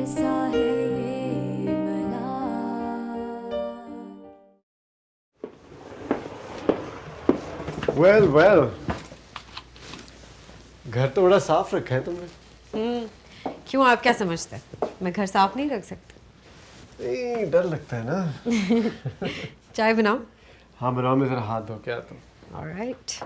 कैसा है ये मला। वेल घर तो बड़ा साफ रखा है तुमने। क्यों, आप क्या समझते हैं मैं घर साफ नहीं रख सकती? नहीं, डर लगता है ना। चाय बनाओ। हाँ बनाओ, मैं जरा हाथ धो के आता हूँ। ऑलराइट।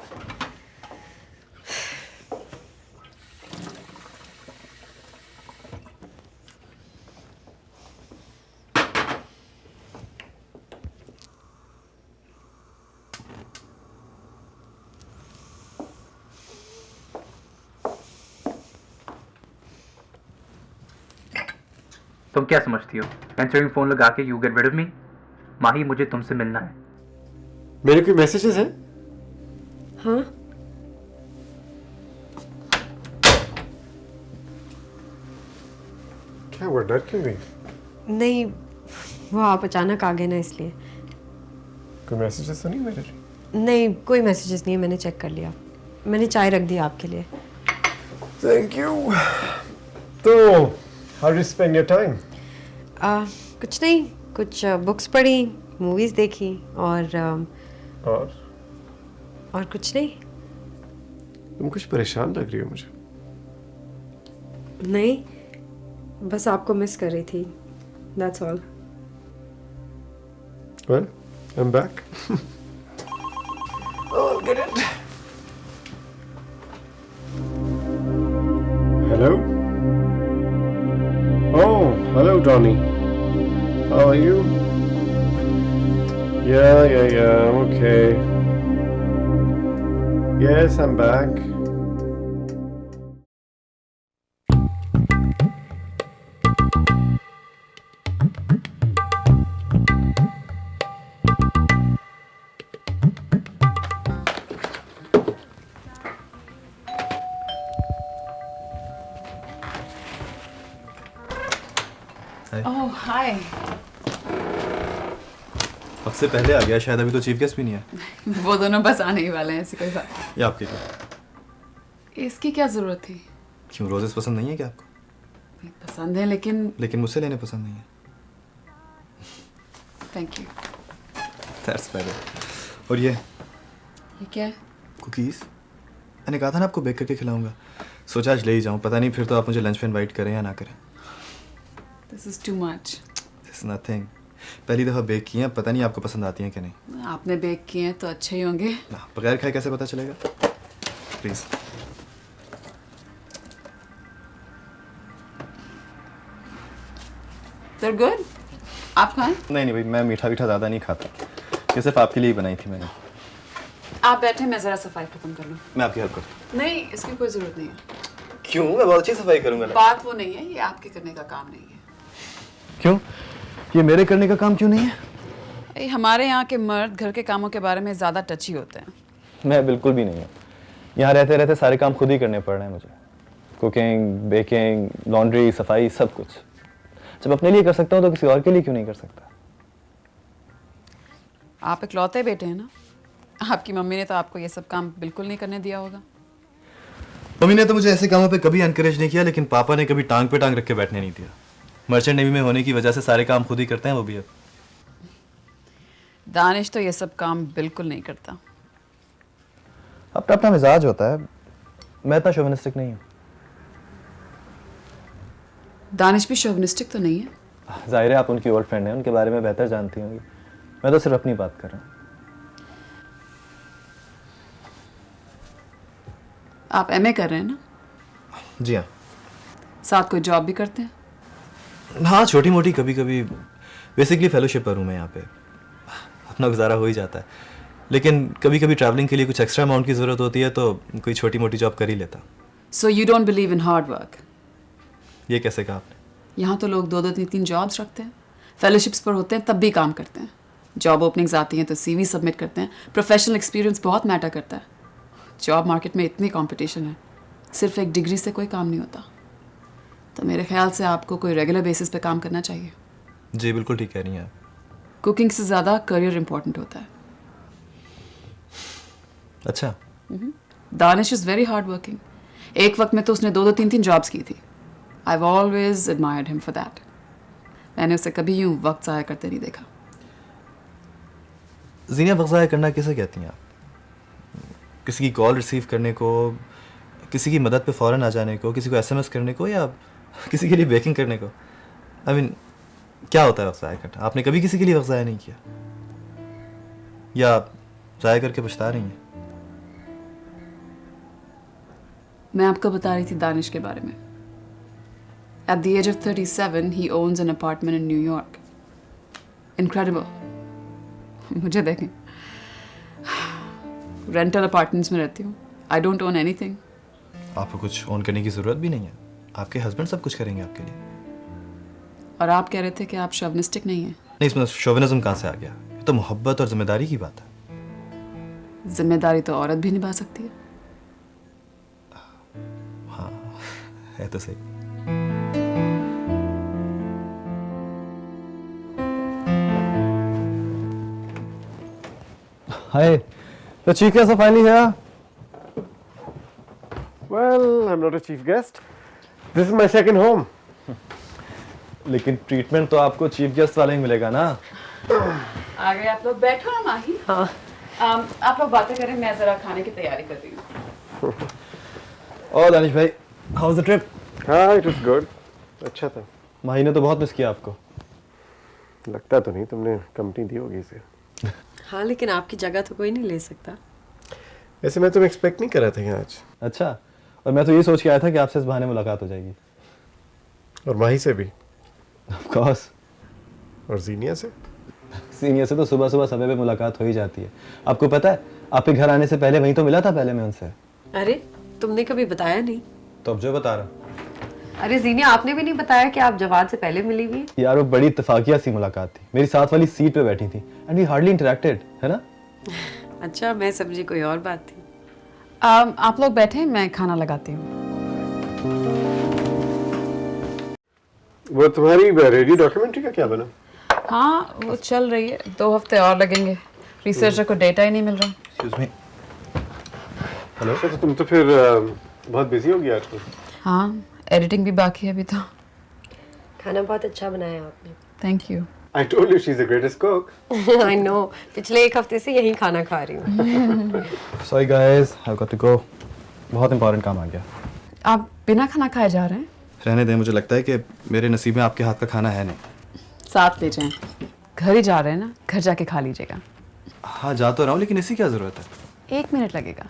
तुम क्या समझती हो? एंसरिंग फोन लगा के you get rid of me? Mahi, मुझे तुमसे मिलना है। मेरे कोई मैसेजेस हैं? हाँ, क्या हुआ, डर क्यों गई? नहीं, वो आप अचानक आ गए ना इसलिए। कोई मैसेजेस तो नहीं मेरे? नहीं, कोई मैसेजेस नहीं है, मैंने चेक कर लिया। मैंने चाय रख दी आपके लिए। Thank you. तो how do spend your time? कुछ नहीं, कुछ बुक्स पढ़ी, मूवीज देखी और और कुछ नहीं। तुम कुछ परेशान लग रही हो मुझे। नहीं, बस आपको मिस कर रही थी, that's all. Well, I'm back. I'll get it. Hello? Oh, hello, Donnie. How are you? Yeah, I'm okay. Yes, I'm back. ओह हाय। वक्त से पहले आ गया शायद, अभी तो चीफ गेस्ट भी नहीं है। वो दोनों बस आने ही वाले हैं, ऐसी कोई बात। ये आपके लिए। इसकी क्या जरूरत थी? क्यों, रोजेस पसंद नहीं है क्या आपको? पसंद है लेकिन मुझसे लेने पसंद नहीं है। Thank you. That's better. और ये क्या है? कुकीज मैंने कहा था ना आपको बेक करके खिलाऊंगा, सोचा आज ले ही जाऊं। पता नहीं फिर तो आप मुझे लंच पे इनवाइट करें या ना करें। This is too much. This nothing. पहली दफ़ा बेक किए हैं, पता नहीं आपको पसंद आती हैं कि नहीं। आपने बेक किए हैं तो अच्छे ही होंगे। ना, बगैर खाए कैसे पता चलेगा? प्लीज़। They're good? आप खाएं? नहीं भाई, मैं मीठा ज़्यादा नहीं खाता। ये सिर्फ आपके लिए ही बनाई थी मैंने। आप बैठे, मैं जरा सफाई खत्म कर लूं। मैं आपकी हेल्प करूँ? नहीं, इसकी कोई जरूरत नहीं है। क्यों, मैं बहुत अच्छी सफाई करूँगा। बात वो नहीं है, ये आपके करने का काम नहीं है। क्यों, ये मेरे करने का काम क्यों नहीं है? हमारे यहाँ के मर्द घर के कामों के बारे में ज्यादा टची होते हैं। मैं बिल्कुल भी नहीं हूँ। यहाँ रहते रहते सारे काम खुद ही करने पड़ रहे हैं मुझे। कुकिंग, बेकिंग, लॉन्ड्री, सफाई, सब कुछ। जब अपने लिए कर सकता हूँ तो किसी और के लिए क्यों नहीं कर सकता? आप इकलौते बेटे हैं ना, आपकी मम्मी ने तो आपको ये सब काम बिल्कुल नहीं करने दिया होगा। मम्मी ने तो मुझे ऐसे कामों पे कभी एनकरेज नहीं किया, लेकिन पापा ने कभी टांग पे टांग रख के बैठने नहीं दिया। मर्चेंट नेवी में होने की वजह से सारे काम खुद ही करते हैं वो भी। अब दानिश तो ये सब काम बिल्कुल नहीं करता। अपना अपना मिजाज होता है, मैं इतना शोविनिस्टिक नहीं हूँ। दानिश भी शोविनिस्टिक तो नहीं है। जाहिर है आप उनकी ओल्ड फ्रेंड हैं, उनके बारे में बेहतर जानती होंगी। मैं तो सिर्फ अपनी बात कर रहा हूँ। आप एमए कर रहे हैं ना? जी हाँ। साथ कोई जॉब भी करते हैं? हाँ, छोटी मोटी कभी कभी। बेसिकली फेलोशिप पर हूँ मैं यहाँ पे, अपना गुजारा हो ही जाता है। लेकिन कभी कभी ट्रैवलिंग के लिए कुछ एक्स्ट्रा अमाउंट की ज़रूरत होती है तो कोई छोटी मोटी जॉब कर ही लेता। So you don't believe in hard work? ये कैसे कहा आपने? यहाँ तो लोग 2-2 3-3 जॉब्स रखते हैं, फेलोशिप्स पर होते हैं तब भी काम करते हैं। जॉब ओपनिंग्स आती हैं तो सीवी सबमिट करते हैं। प्रोफेशनल एक्सपीरियंस बहुत मैटर करता है। जॉब मार्केट में इतनी कंपटीशन है, सिर्फ एक डिग्री से कोई काम नहीं होता। तो मेरे ख्याल से आपको कोई रेगुलर बेसिस पे काम करना चाहिए। जी बिल्कुल ठीक कह रही हैं आप। कुकिंग से ज़्यादा करियर इंपॉर्टेंट होता है। अच्छा। Danish is very hard working. एक वक्त में तो उसने 2-2 3-3 जॉब्स की थी। I've always admired him for that. मैंने उसे कभी यूं वक्त ज़ाया करते नहीं देखा. जीनिया, वक्त ज़ाया करना किसे कहती हैं आप? किसी की कॉल रिसीव करने को, किसी की मदद पे फ़ौरन आ जाने को, किसी को SMS करने को, या किसी के लिए बेकिंग करने को? I mean, क्या होता है वक्त ज़ाया करना? आपने कभी किसी के लिए वक्त ज़ाया नहीं किया? या आप ज़ाया करके पछता रही हैं? मैं आपको बता रही थी दानिश के बारे में. At the age of 37, he owns an apartment in New York. Incredible. मुझे देखें. Rental apartments में रहती हूँ. I don't own anything. आपको कुछ ओन करने की ज़रूरत भी नहीं है. आपके हस्बैंड सब कुछ करेंगे आपके लिए. और आप कह रहे थे कि आप शोविनिस्टिक नहीं हैं. नहीं, इसमें शोविनिज्म कहाँ से आ गया? ये तो मोहब्बत और जिम्मेदारी की बात है. जिम्मेदारी तो औरत भी निभा सकती है. हाँ, है तो सही. Hi, the chief guests are finally here. Well, I'm not a chief guest. This is my second home. लेकिन ट्रीटमेंट तो आपको चीफ गेस्ट वाला ही मिलेगा ना. आ गए आप लोग. बैठो ना माही. हाँ. आप लोग बातें करें, मैं जरा खाने की तैयारी कर रही हूँ. और दानिश भाई, हाउ वाज द ट्रिप? हाँ, it was good. अच्छा था. माही ने तो बहुत मिस किया आपको. लगता तो नहीं, तुमने कंपनी दी होगी इसे. हाँ, लेकिन आपकी जगह तो कोई नहीं ले सकता. वैसे मैं तुम्हें एक्सपेक्ट नहीं कर रहा था यहाँ आज. अच्छा, और मैं तो ये सोच के आया था कि आपसे इस बहाने मुलाकात हो जाएगी. और माही से भी. Of course. और जीनिया से. सीनियर से तो सुबह सुबह समय पे मुलाकात हो ही जाती है. आपको पता है, आपके घर आने से पहले वहीं तो मिला था पहले मैं उनसे. अरे, तुमने कभी बताया नहीं. तो अब जो बता रहा. अरे जीनिया, आपने भी नहीं बताया कि आप जवाद से पहले मिली हुई. यार, वो बड़ी इत्तेफाकिया सी मुलाकात थी. मेरी साथ वाली सीट पे बैठी थी एंड वी हार्डली इंटरेक्टेड, है ना. अच्छा, मैं समझी कोई और बात थी. आप लोग बैठे, मैं खाना लगाती हूँ. वो तुम्हारी रेडियो डॉक्यूमेंट्री का क्या बना? हाँ, वो चल रही है. 2 हफ्ते और लगेंगे. रिसर्चर को डेटा ही नहीं मिल रहा. Excuse me. हेलो. तो तुम तो फिर बहुत बिजी होगी आजकल. हाँ, एडिटिंग भी बाकी है अभी तो. खाना बहुत अच्छा बनाया आपने. Thank you. I told you she's the greatest cook. I know. पिछले 1 हफ्ते से यही खाना खा रही हूँ. Sorry guys, I have got to go. बहुत इंपॉर्टेंट काम आ गया. आप बिना खाना खाए जा रहे हैं? रहने दें, मुझे लगता है कि मेरे नसीब में आपके हाथ का खाना है नहीं. साथ ले जाएं. घर ही जा रहे हैं ना, घर जाके खा लीजिएगा. हाँ, जा तो रहा हूँ, लेकिन इसी क्या ज़रूरत है? 1 मिनट लगेगा.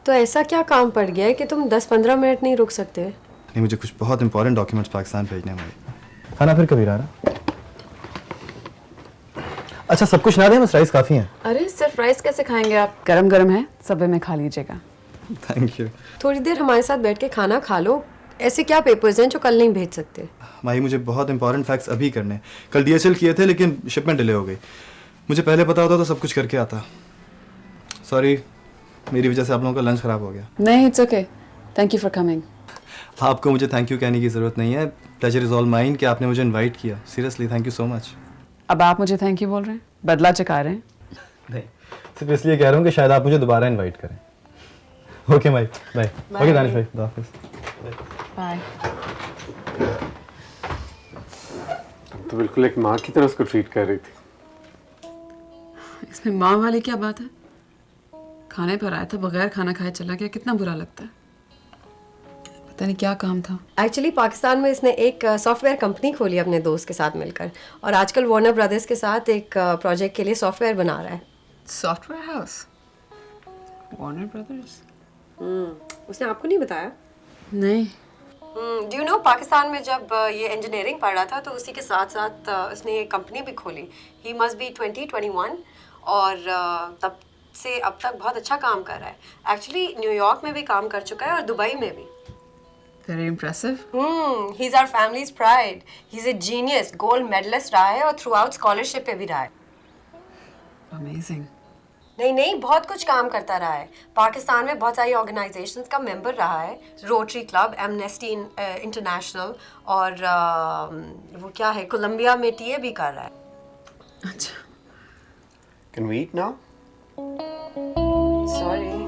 तो ऐसा क्या काम पड़ गया है कि तुम 10-15 मिनट नहीं रुक सकते? नहीं, मुझे कुछ बहुत इंपॉर्टेंट डॉक्यूमेंट्स पाकिस्तान भेजने हैं. खाना फिर कभी रहा. अच्छा, सब कुछ ना दें, बस राइस काफ़ी है. अरे, सिर्फ राइस कैसे खाएंगे आप? गरम गरम है, सबवे में खा लीजिएगा. Thank you. थोड़ी देर हमारे साथ बैठ के खाना खा लो. ऐसे क्या पेपर्स हैं जो कल नहीं भेज सकते? माही, मुझे बहुत इंपॉर्टेंट फैक्ट्स अभी करने हैं. कल DHL किए थे, लेकिन शिपमेंट डिले हो गई. मुझे पहले पता होता तो सब कुछ करके आता. सॉरी, मेरी वजह से आप लोगों का लंच खराब हो गया. नहीं, it's okay. Thank you for coming. आपको मुझे थैंक यू कहने की ज़रूरत नहीं है. प्लेजर इज़ ऑल माइन कि आपने मुझे इनवाइट किया. Seriously, thank you so much. अब आप मुझे थैंक यू बोल रहे हैं? बदला चुका रहे हैं? नहीं, सिर्फ इसलिए कह रहा हूँ कि शायद आप मुझे दोबारा इनवाइट करें. Okay my, bye. Okay Danish भाई, खुदा हाफिज़. बाय. तो बिल्कुल एक माँ की तरह उसको ट्रीट कर रही थी. इसमें माँ वाली क्या बात है? खाने पर आया था, बगैर खाना खाए चला गया. कितना बुरा लगता है. पता नहीं क्या काम था. एक्चुअली पाकिस्तान में इसने एक सॉफ्टवेयर कंपनी खोली अपने दोस्त के साथ मिलकर, और आजकल वार्नर ब्रदर्स के साथ एक प्रोजेक्ट के लिए सॉफ्टवेयर बना रहा है. Software house? Warner brothers? उसने आपको नहीं बताया? नहीं. डू यू नो, पाकिस्तान में जब ये इंजीनियरिंग पढ़ रहा था तो उसी के साथ साथ उसने ये कंपनी भी खोली. ही मस्ट बी 20-21 और तब से अब तक बहुत अच्छा काम कर रहा है. एक्चुअली न्यूयॉर्क में भी काम कर चुका है और दुबई में भी. Very impressive. He is our family's pride. He is a genius. Gold medalist रहा है और थ्रू आउट स्कॉलरशिप पे भी रहा है. Amazing. नहीं, बहुत कुछ काम करता रहा है. पाकिस्तान में बहुत सारी ऑर्गेनाइजेशंस का मेंबर रहा है. रोटरी क्लब, एमनेस्टी इंटरनेशनल, और वो क्या है, कोलंबिया में टीए भी कर रहा है. अच्छा. Can we eat now? Sorry.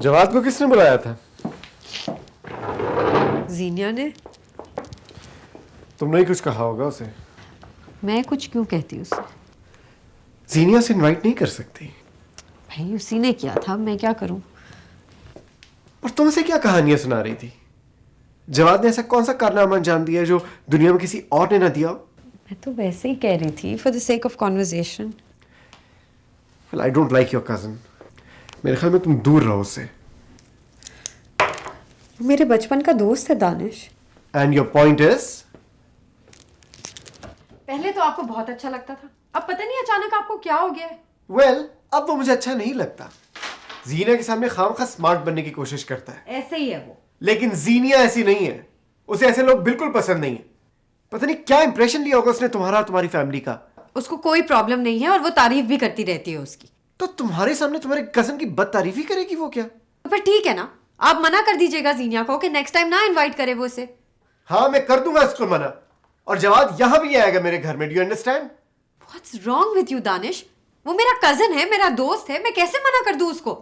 Jawad को किसने बुलाया था? जीनिया ने। तुमने ही कुछ कहा होगा उसे। मैं कुछ क्यों कहती उसे? जीनिया से इनवाइट नहीं कर सकती। भाई उसी ने किया था, मैं क्या करूं? और तुमसे क्या कहानियां सुना रही थी? जवाद ने ऐसा कौन सा कारनामा अंजाम दिया जो दुनिया में किसी और ने ना दिया? मैं तो वैसे ही कह रही थी, for the sake of conversation. Well, I don't like your cousin. मेरे ख्याल में तुम दूर रहो उससे। मेरे बचपन का दोस्त है Danish. And your point is? पहले तो आपको बहुत अच्छा लगता था, अब पता नहीं अचानक आपको क्या हो गया है। Well, अब वो मुझे अच्छा नहीं लगता। जीनिया के सामने खामखा स्मार्ट बनने की कोशिश करता है। ऐसे ही है वो। लेकिन जीनिया ऐसी नहीं है। उसे ऐसे लोग बिल्कुल पसंद नहीं है। पता नहीं क्या इंप्रेशन लिया होगा उसने तुम्हारा और तुम्हारी फैमिली का। उसको कोई प्रॉब्लम नहीं है और वो तारीफ भी करती रहती है उसकी। तो तुम्हारे सामने तुम्हारे कजन की बदतारीफी करेगी वो क्या? तो फिर ठीक है ना, आप मना कर दीजिएगा जीनिया को कि नेक्स्ट टाइम ना इनवाइट करे वो उसे। हाँ, मैं कर दूंगा इसको मना। और जवाद यहां भी आएगा मेरे घर में। Do you understand? What's wrong with you, Danish? वो मेरा कजन है, मेरा दोस्त है, मैं कैसे मना कर दूं उसको?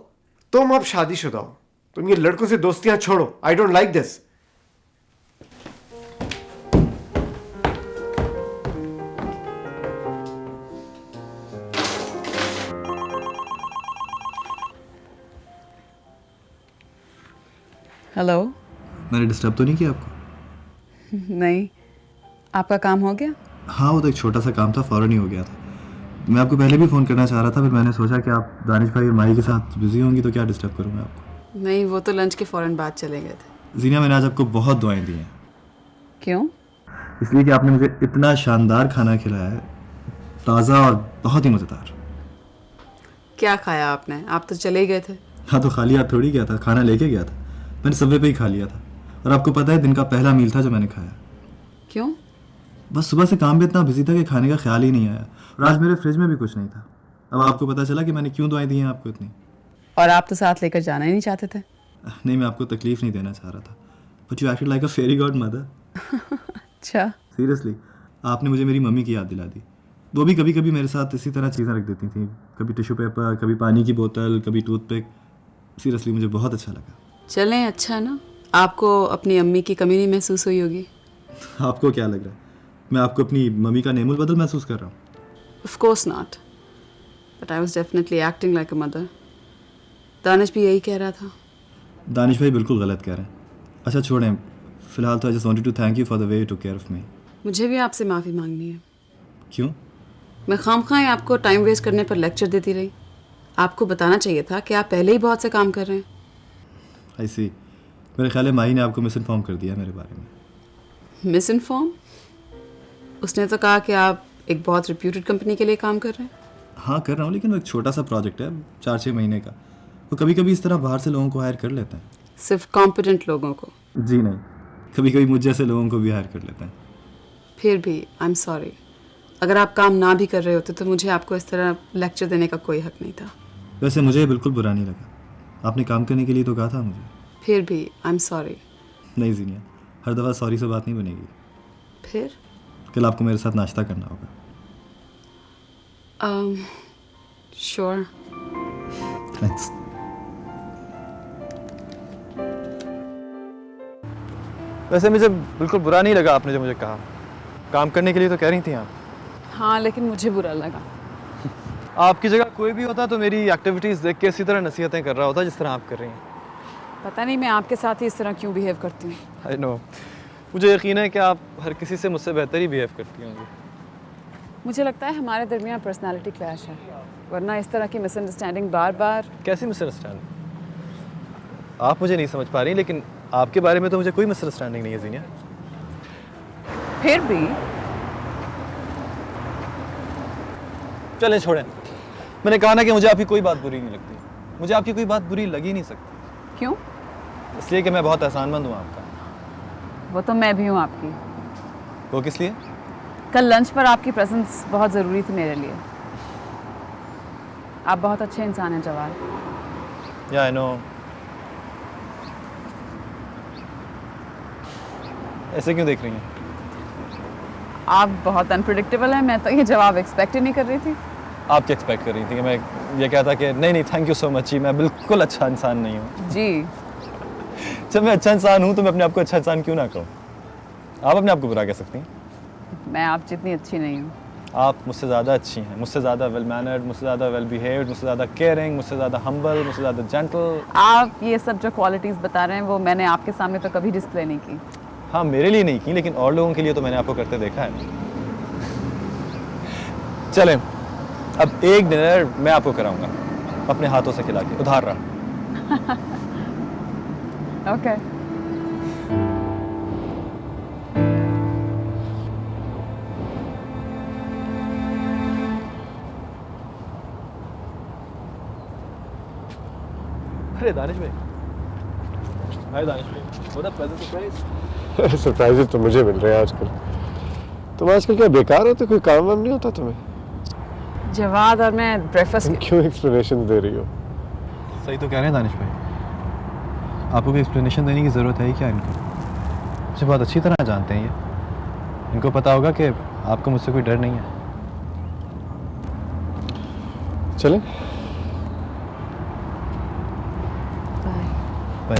तुम अब शादीशुदा हो, तुम ये लड़कों से दोस्तियां छोड़ो। I don't like this. Hello. मैंने डिस्टर्ब तो नहीं किया आपको? नहीं, आपका काम हो गया? हाँ, वो तो एक छोटा सा काम था, फ़ौरन ही हो गया था। मैं आपको पहले भी फ़ोन करना चाह रहा था, फिर मैंने सोचा कि आप दानिश भाई और माही के साथ बिजी होंगी तो क्या डिस्टर्ब करूँ मैं आपको। नहीं, वो तो लंच के फ़ौरन बाद चले गए थे। जीनिया, मैंने आज आपको बहुत दुआएं दी हैं। क्यों? इसलिए कि आपने मुझे इतना शानदार खाना खिलाया है, ताज़ा और बहुत ही मज़ेदार। क्या खाया आपने? आप तो चले गए थे। हाँ, तो खाली हाथ थोड़ी गया था, खाना लेके गया था। मैंने सबवे पे ही खा लिया था। और आपको पता है दिन का पहला मील था जो मैंने खाया। क्यों? बस सुबह से काम में इतना बिजी था कि खाने का ख्याल ही नहीं आया। और आज मेरे फ्रिज में भी कुछ नहीं था। अब आपको पता चला कि मैंने क्यों दुआएं दी हैं आपको इतनी। और आप तो साथ लेकर जाना ही नहीं चाहते थे। नहीं, मैं आपको तकलीफ नहीं देना चाह रहा था, but you acted like a fairy godmother. अच्छा। सीरियसली, आपने मुझे मेरी मम्मी की याद दिला दी। वो भी कभी कभी मेरे साथ इसी तरह चीज़ें रख देती थी, कभी टिश्यू पेपर, कभी पानी की बोतल, कभी टूथपिक। सीरियसली मुझे बहुत अच्छा लगा। चलें, अच्छा ना, आपको अपनी अम्मी की कमी नहीं महसूस हुई होगी। आपको क्या लग रहा है मैं आपको अपनी मम्मी का नेमुल बदल महसूस कर रहा हूँ? Of course not. But I was definitely acting like a mother. Danish भी यही कह रहा था। दानिश भाई बिल्कुल गलत कह रहे हैं। अच्छा छोड़ें, फिलहाल तो I just wanted to thank you for the way you took care of me. मुझे भी आपसे माफ़ी मांगनी है। क्यों? मैं खामखाएं आपको टाइम वेस्ट करने पर लेक्चर देती रही। आपको बताना चाहिए था कि आप पहले ही बहुत से काम कर रहे हैं। आई सी। मेरे ख्याल है माही ने आपको मिस इन्फॉर्म कर दिया मेरे बारे में। Miss inform? उसने तो कहा कि आप एक बहुत रिप्यूटेड कंपनी के लिए काम कर रहे हैं। हाँ, कर रहा हूँ, लेकिन वो एक छोटा सा प्रोजेक्ट है, 4-6 महीने का। वो कभी कभी इस तरह बाहर से लोगों को हायर कर लेते हैं। सिर्फ कॉम्पिटेंट लोगों को? जी नहीं, कभी कभी मुझ जैसे लोगों को भी हायर कर लेते हैं। फिर भी आई एम सॉरी, अगर आप काम ना भी कर रहे होते तो मुझे आपको इस तरह लेक्चर देने का कोई हक नहीं था। वैसे मुझे बिल्कुल बुरा नहीं लगा, आपने काम करने के लिए तो कहा था मुझे। फिर भी आई एम सॉरी। नहीं जीनिया, हर दफ़ा सॉरी से बात नहीं बनेगी। फिर? कल आपको मेरे साथ नाश्ता करना होगा। श्योर। थैंक्स। वैसे मुझे बिल्कुल बुरा नहीं लगा आपने जो मुझे कहा। काम करने के लिए तो कह रही थी आप। हाँ, लेकिन मुझे बुरा लगा। आपकी जगह कोई भी होता तो मेरी एक्टिविटीज़ देख के इसी तरह नसीहतें कर रहा होता जिस तरह आप कर रही हैं। पता नहीं मैं आपके साथ ही इस तरह क्यों बिहेव करती हूँ। आई नो, मुझे यकीन है कि आप हर किसी से मुझसे बेहतर ही बिहेव करती होंगी। मुझे लगता है हमारे दरमियान पर्सनालिटी क्लैश है, वरना इस तरह की मिसअंडरस्टैंडिंग बार बार। कैसी मिसअंडरस्टैंडिंग? आप मुझे नहीं समझ पा रही, लेकिन आपके बारे में तो मुझे कोई मिसअंडरस्टैंडिंग नहीं है जीनिया। फिर भी चलें छोड़ें, मैंने कहा ना कि मुझे आपकी कोई बात बुरी नहीं लगती। मुझे आपकी कोई बात बुरी लगी नहीं सकती। क्यों? इसलिए कि मैं बहुत एहसानमंद हूँ आपका। वो तो मैं भी हूँ आपकी। वो किस लिए? कल लंच पर आपकी प्रेजेंस बहुत ज़रूरी थी मेरे लिए। आप बहुत अच्छे इंसान हैं जवाद। या आई नो। ऐसे क्यों देख रही हैं? आप बहुत अनप्रेडिक्टेबल हैं, मैं तो ये जवाब एक्सपेक्ट ही नहीं कर रही थी। आप क्या एक्सपेक्ट कर रही थी कि मैं ये कहता कि नहीं नहीं थैंक यू सो मच जी, मैं बिल्कुल अच्छा इंसान नहीं हूँ। जी जब मैं अच्छा इंसान हूँ तो मैं अपने आप को अच्छा इंसान क्यों ना कहूँ? आप अपने आप को बुरा कह सकती हैं। मैं आप जितनी अच्छी नहीं हूँ। आप मुझसे ज़्यादा अच्छी हैं, मुझसे ज़्यादा वेल मैनर्ड, मुझसे ज़्यादा वेल बिहेव्ड, मुझसे ज़्यादा केयरिंग, मुझसे ज़्यादा हम्बल, मुझसे ज़्यादा जेंटल। आप ये सब जो क्वालिटीज़ बता रहे हैं वो मैंने आपके सामने तो कभी डिस्प्ले नहीं की। हाँ मेरे लिए नहीं की, लेकिन और लोगों के लिए तो मैंने आपको करते देखा है। चलें, अब एक डिनर मैं आपको कराऊंगा अपने हाथों से खिला के, उधार रहा। ओके अरे दानिश भाई, हाय दानिश भाई, what a pleasant surprise. Surprises तो मुझे मिल रहे हैं आजकल। तुम आजकल क्या बेकार हो? तो कोई काम वाम नहीं होता तुम्हें? जवाद और मैं ब्रेकफास्ट क्यों एक्सप्लेनेशन दे रही हो? सही तो कह रहे हैं दानिश भाई, आपको कोई एक्सप्लेनेशन देने की ज़रूरत है क्या इनको? मुझे बहुत अच्छी तरह जानते हैं ये, इनको पता होगा कि आपको मुझसे कोई डर नहीं है। चलें? बाय।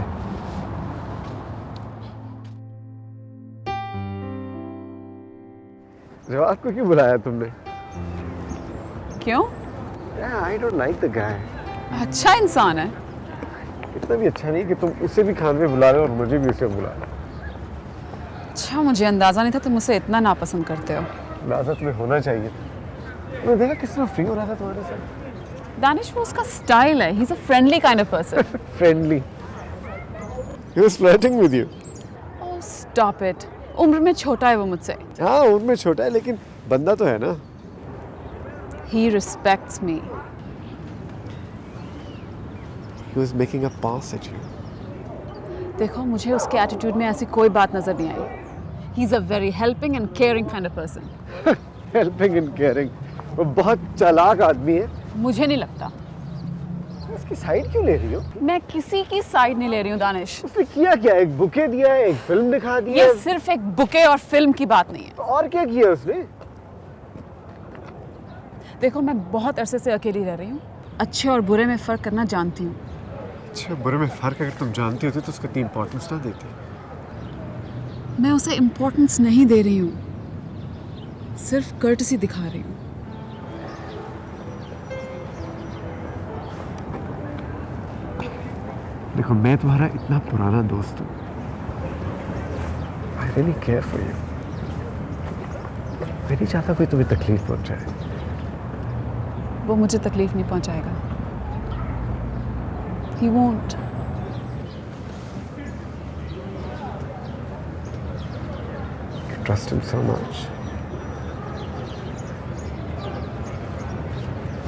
जवाब को क्यों बुलाया तुमने? क्यों? I don't like the guy. अच्छा इंसान है। इतना भी अच्छा नहीं कि तुम उसे भी खाने में बुला रहे हो और मुझे भी उसे बुला रहे हो। अच्छा मुझे अंदाज़ा नहीं था तुम उसे इतना नापसंद करते हो। अंदाजा तुम्हें होना चाहिए। मैं देखा किस तरह फ्री हो रहा था तुम्हारे साथ। दानिश वो उसका स्टाइल है। ही is a friendly kind of person. Friendly. He was flirting with you. Oh stop it. उम्र में छोटा है वो मुझसे। हाँ उम्र में छोटा है लेकिन बंदा तो है ना। He respects me. He was making a pass at you. देखो मुझे उसके एटीट्यूड में ऐसी कोई बात नजर नहीं आई। He is a very helping and caring kind of person. Helping and caring. वो बहुत चालाक आदमी है। मुझे नहीं लगता। उसकी साइड क्यों ले रही हो? मैं किसी की साइड नहीं ले रही हूँ दानिश। उसने किया क्या? एक बुके दिया है, एक फिल्म दिखा दी है। ये सिर्फ एक बुके और फिल्म की बात नहीं है। तो और क्या किया उसने? देखो मैं बहुत अरसे से अकेली रह रही हूँ। अच्छे और बुरे में फ़र्क करना जानती हूँ। अच्छा बुरे में फर्क अगर तुम जानती होती तो उसको इतनी इम्पोर्टेंस ना देती। मैं उसे इम्पोर्टेंस नहीं दे रही हूँ, सिर्फ कर्टसी दिखा रही हूँ। देखो मैं तुम्हारा इतना पुराना दोस्त हूँ। I really care for you. मैं नहीं चाहता कोई तुम्हें तकलीफ पहुंचाए। वो मुझे तकलीफ नहीं पहुंचाएगा। He won't. You trust him so much.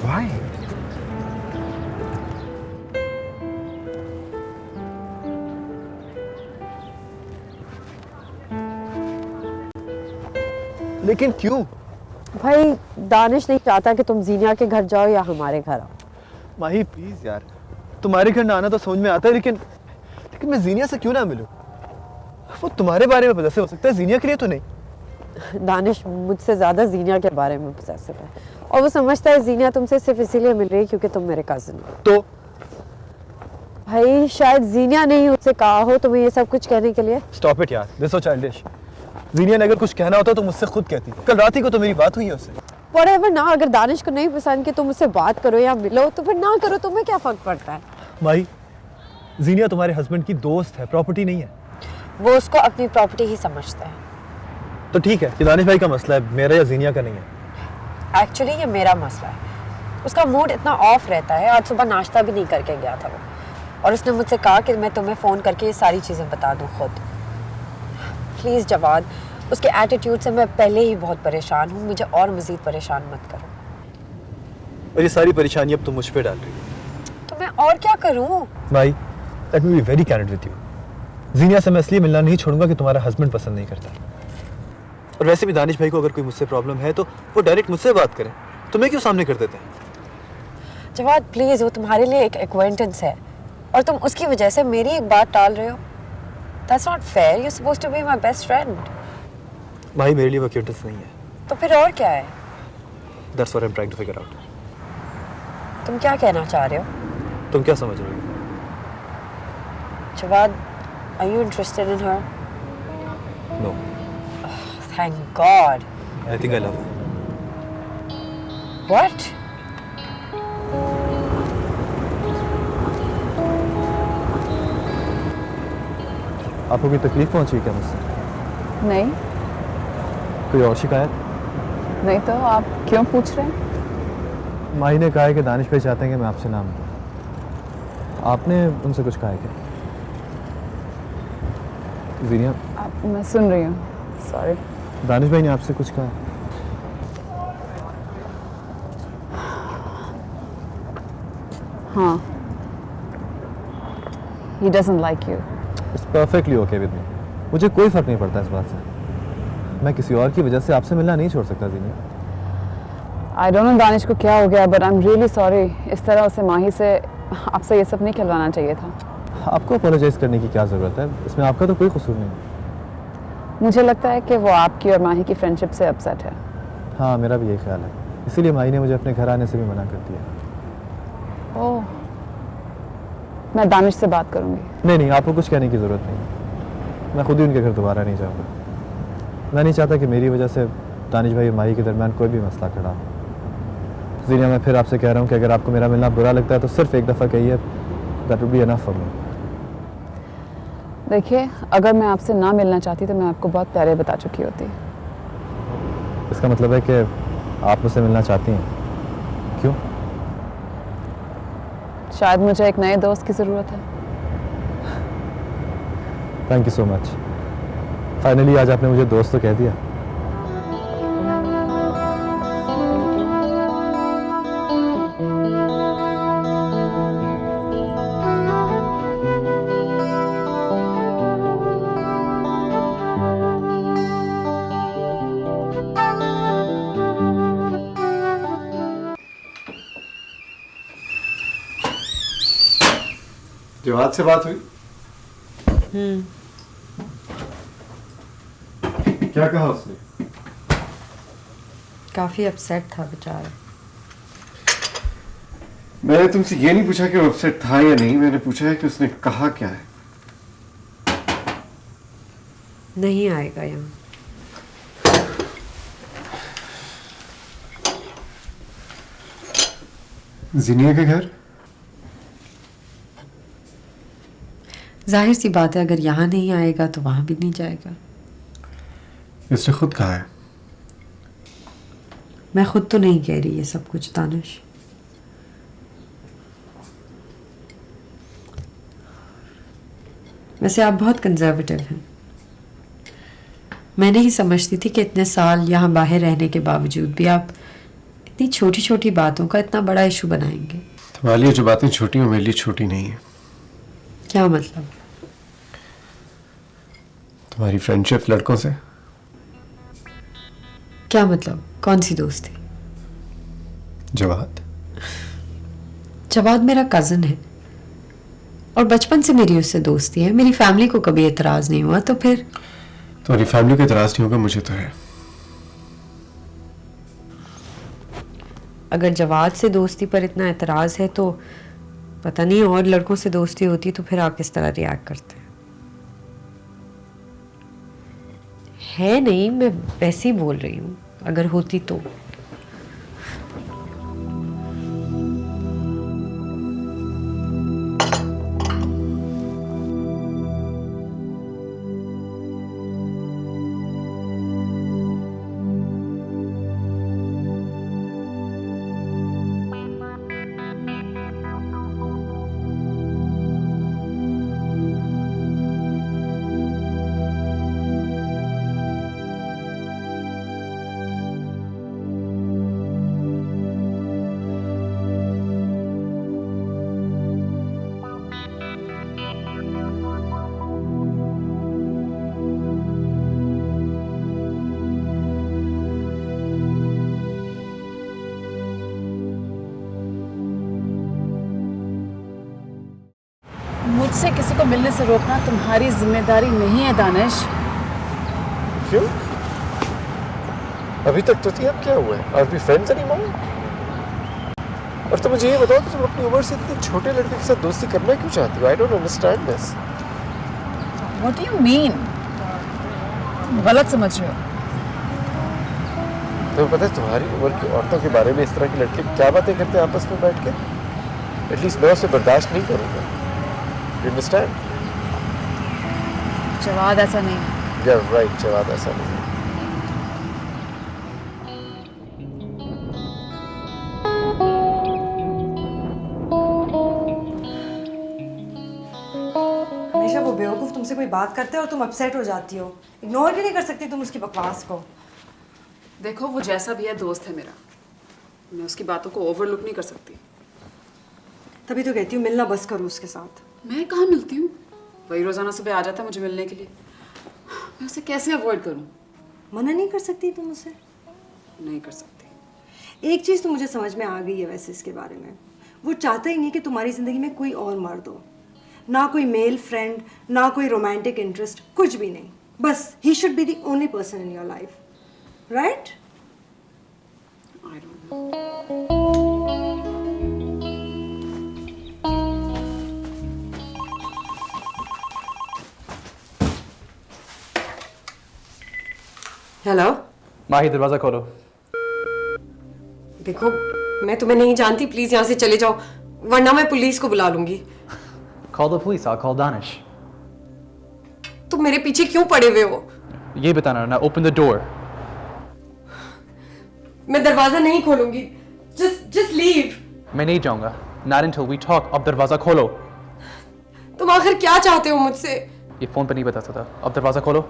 Why? लेकिन क्यों? भाई दानिश नहीं चाहता कि तुम जीनिया के घर जाओ या हमारे घर आओ। माही प्लीज यार, तुम्हारे घर ना आना तो समझ में आता है, लेकिन मैं जीनिया से क्यों ना मिलूं? वो तुम्हारे बारे में पता हो सकता है, जीनिया के लिए तो नहीं। दानिश मुझसे ज्यादा जीनिया के बारे में पोसेसिव है और वो समझता है जीनिया तुमसे सिर्फ इसीलिए मिल रही है क्योंकि तुम मेरे कजिन हो। तो भाई शायद जीनिया ने ही उससे कहा हो तुम्हें ये सब कुछ कहने के लिए। स्टॉप इट यार, दिस सो चाइल्डिश। जीनिया ने अगर कुछ कहना होता तो मुझसे खुद कहती। कल रात ही को तो मेरी बात हुई है उससे। Whatever ना, अगर दानिश को नहीं पसंद कि तुम उससे बात करो या मिलो तो फिर ना करो, तुम्हें क्या फर्क पड़ता है? माही, जीनिया तुम्हारे हस्बैंड की दोस्त है, प्रॉपर्टी नहीं है। वो उसको अपनी प्रॉपर्टी ही समझता है। तो ठीक है, ये दानिश भाई का मसला है, मेरा या जीनिया का नहीं है। एक्चुअली ये मेरा मसला है। उसका मूड इतना ऑफ रहता है, आज सुबह नाश्ता भी नहीं करके गया था वो, और उसने मुझसे कहा कि मैं तुम्हें फ़ोन करके ये सारी चीज़ें बता दूँ खुद। प्लीज़ जवाद, उसके एटीट्यूड से मैं पहले ही बहुत परेशान हूँ, मुझे और मज़ीद परेशान मत करो। और ये सारी परेशानी अब तुम मुझ पे डाल रही हो। तो मैं और क्या करूँ? भाई, let me be very candid with you. Zeenia से मैं इसलिए मिलना नहीं छोड़ूंगा कि तुम्हारा हस्बैंड पसंद नहीं करता। और वैसे भी दानिश भाई को अगर कोई मुझसे प्रॉब्लम है तो वो डायरेक्ट मुझसे बात करें, तुम्हें क्यों सामने कर देते हैं? जवाद प्लीज़, वो तुम्हारे लिए एक एक्वेंटेंस है और तुम उसकी वजह से मेरी एक बात टाल रहे हो। That's not fair. You're supposed to be my best friend. भाई मेरे लिए वो एक्वेंटेंस नहीं है। तो फिर और क्या है? That's what I'm trying to figure out. तुम क्या कहना चाह रहे हो? तुम क्या समझ रहे हो? Jawad, are you interested in her? No, Thank God. I think I love her. What? आपको कोई तकलीफ पहुंची क्या मुझसे? नहीं कोई और शिकायत? नहीं तो आप क्यों पूछ रहे हैं? माही ने कहा है कि दानिश भाई चाहते हैं कि मैं आपसे नाम दूं। आपने उनसे कुछ कहा है क्या? ज़ीनिया, मैं सुन रही हूँ, सॉरी। दानिश भाई ने आपसे कुछ कहा? हाँ, he doesn't like you. It's perfectly okay with me. मुझे कोई फ़र्क नहीं पड़ता इस बात से। मैं किसी और की वजह से आपसे मिलना नहीं छोड़ सकता Zeenia. I don't know Danish को क्या हो गया, but I'm really sorry. इस तरह उसे माही से आपसे ये सब नहीं खिलवाना चाहिए था। आपको अपोलोजाइज़ करने की क्या ज़रूरत है? इसमें आपका तो कोई कसूर नहीं। मुझे लगता है कि वो आपकी और माही की फ्रेंडशिप से अपसेट है। हाँ, मेरा भी यही ख्याल है। इसीलिए माही ने मुझे अपने घर आने से भी मना कर दिया। ओह, मैं दानिश से बात करूंगी। नहीं, आपको कुछ कहने की ज़रूरत नहीं। मैं खुद ही उनके घर दोबारा नहीं जाऊँगा। मैं नहीं चाहता कि मेरी वजह से दानिश भाई और माही के दरमियान कोई भी मसला खड़ा हो। ज़ीनिया, मैं फिर आपसे कह रहा हूँ कि अगर आपको मेरा मिलना बुरा लगता है तो सिर्फ एक दफ़ा कहिए, that would be enough for me. देखिए, अगर मैं आपसे ना मिलना चाहती तो मैं आपको बहुत पहले बता चुकी होती। इसका मतलब है कि आप मुझसे मिलना चाहती हैं? क्यों? शायद मुझे एक नए दोस्त की ज़रूरत है। Thank you so much. Finally आज आपने मुझे दोस्त तो कह दिया। जवाद से बात हुई? क्या कहा उसने? काफी अपसेट था बेचारा। मैंने तुमसे ये नहीं पूछा कि वो अपसेट था या नहीं, मैंने पूछा है कि उसने कहा क्या है। नहीं आएगा यहाँ। ज़ीनिया के घर? जाहिर सी बात है, अगर यहाँ नहीं आएगा तो वहां भी नहीं जाएगा। इसने खुद कहा है। मैं खुद तो नहीं कह रही ये सब कुछ दानिश। वैसे आप बहुत कंजर्वेटिव हैं। मैं नहीं समझती थी कि इतने साल यहाँ बाहर रहने के बावजूद भी आप इतनी छोटी छोटी बातों का इतना बड़ा इशू बनाएंगे। तुम्हारे लिए जो बातें छोटी हैं मेरे लिए छोटी नहीं है। क्या मतलब? तुम्हारी फ्रेंडशिप लड़कों से। क्या मतलब? कौन सी दोस्ती? जवाद। जवाद मेरा कज़न है और बचपन से मेरी उससे दोस्ती है। मेरी फैमिली को कभी एतराज़ नहीं हुआ, तो फिर तुम्हारी फैमिली को एतराज़ नहीं होगा, मुझे तो है। अगर जवाद से दोस्ती पर इतना एतराज़ है तो पता नहीं और लड़कों से दोस्ती होती तो फिर आप किस तरह रिएक्ट करते हैं? है नहीं, मैं वैसे ही बोल रही हूँ, अगर होती तो। मुझसे किसी को मिलने से रोकना तुम्हारी जिम्मेदारी नहीं है दानिश। क्यों? अभी तक तो थी, अब क्या हुआ है? Are we friends anymore? और तुम मुझे ये बताओ कि तुम अपनी उम्र से इतने छोटे लड़के के साथ दोस्ती करना क्यों चाहती हो? I don't understand this. What do you mean? गलत समझ रहे हो। तुम्हें पता है तुम्हारी उम्र की औरतों के बारे में इस तरह के लड़के क्या बातें करते हैं आपस में बैठ के? एटलीस्ट मैं उसे बर्दाश्त नहीं करूँगा। You understand? जवाब ऐसा नहीं है। या राइट, जवाब ऐसा नहीं है। हमेशा वो बेवकूफ़ तुमसे कोई बात करते है और तुम अपसेट हो जाती हो। इग्नोर भी नहीं कर सकती तुम उसकी बकवास को। देखो वो जैसा भी है दोस्त है मेरा, मैं उसकी बातों को ओवरलुक नहीं कर सकती। तभी तो कहती हूँ मिलना बस करो उसके साथ। मैं कहाँ मिलती हूँ? वही रोजाना सुबह आ जाता है मुझे मिलने के लिए। मैं उसे कैसे अवॉइड करूँ? मना नहीं कर सकती तुम उसे? नहीं कर सकती। एक चीज़ तो मुझे समझ में आ गई है वैसे इसके बारे में, वो चाहता ही नहीं कि तुम्हारी ज़िंदगी में कोई और मर्द हो। ना कोई मेल फ्रेंड, ना कोई रोमांटिक इंटरेस्ट, कुछ भी नहीं। बस he should be the only person in your life, right? I don't know. Hello Mahi दरवाजा खोलो। देखो मैं तुम्हें नहीं जानती, प्लीज यहाँ से चले जाओ वरना मैं पुलिस को बुला लूंगी। Call the police, I'll call Danish. तुम मेरे पीछे क्यों पड़े हुए हो? ये बताना ना, open the door. मैं दरवाजा नहीं खोलूंगी। just leave. मैं नहीं जाऊंगा। Not until we talk. अब दरवाजा खोलो। तुम आखिर क्या चाहते हो मुझसे? ये फोन पर नहीं बता सकता। अब दरवाजा खोलो।